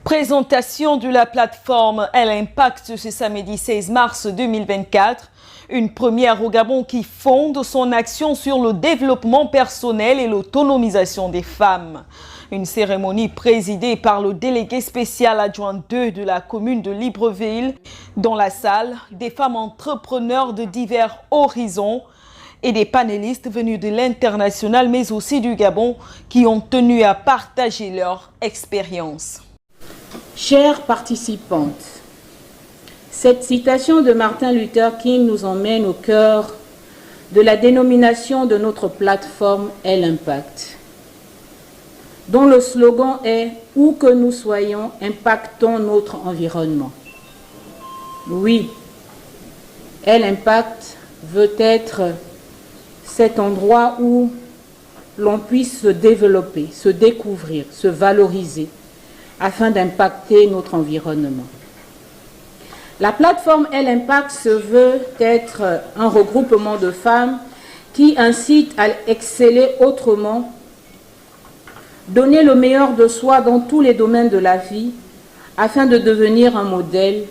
Présentation de la plateforme Elle Impact ce samedi 16 mars 2024. Une première au Gabon qui fonde son action sur le développement personnel et l'autonomisation des femmes. Une cérémonie présidée par le délégué spécial adjoint 2 de la commune de Libreville. Dans la salle, des femmes entrepreneurs de divers horizons et des panélistes venus de l'international mais aussi du Gabon qui ont tenu à partager leur expérience. Chères participantes, cette citation de Martin Luther King nous emmène au cœur de la dénomination de notre plateforme Elle Impact, dont le slogan est « Où que nous soyons, impactons notre environnement ». Oui, Elle Impact veut être cet endroit où l'on puisse se développer, se découvrir, se valoriser, afin d'impacter notre environnement. La plateforme Elle Impact se veut être un regroupement de femmes qui incite à exceller autrement, donner le meilleur de soi dans tous les domaines de la vie, afin de devenir un modèle,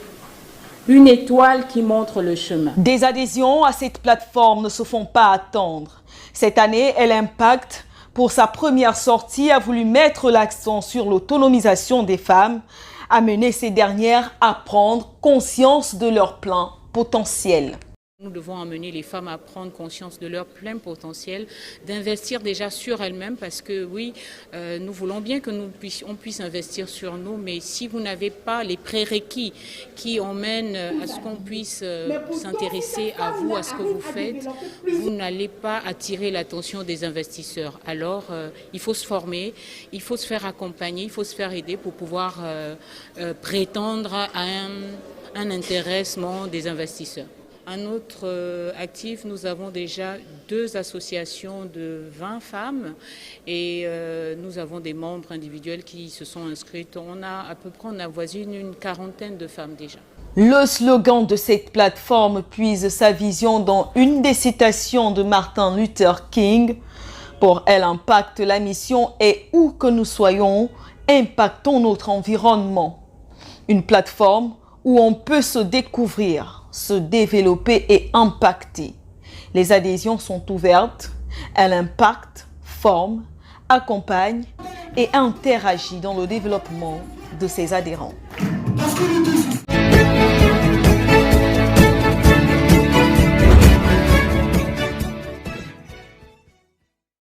une étoile qui montre le chemin. Des adhésions à cette plateforme ne se font pas attendre. Cette année, Elle Impact, pour sa première sortie, a voulu mettre l'accent sur l'autonomisation des femmes, amener ces dernières à prendre conscience de leur plein potentiel. Nous devons amener les femmes à prendre conscience de leur plein potentiel, d'investir déjà sur elles-mêmes parce que oui, nous voulons bien que on puisse investir sur nous, mais si vous n'avez pas les prérequis qui emmènent à ce qu'on puisse s'intéresser à vous, à ce que vous faites, vous n'allez pas attirer l'attention des investisseurs. Alors, il faut se former, il faut se faire accompagner, il faut se faire aider pour pouvoir prétendre à un intéressement des investisseurs. À notre actif, nous avons déjà 2 associations de 20 femmes et nous avons des membres individuels qui se sont inscrits. On avoisine une 40aine de femmes déjà. Le slogan de cette plateforme puise sa vision dans une des citations de Martin Luther King. Pour Elle Impact, la mission est où que nous soyons, impactons notre environnement. Une plateforme où on peut se découvrir, se développer et impacter. Les adhésions sont ouvertes, Elle impacte, forme, accompagne et interagit dans le développement de ses adhérents.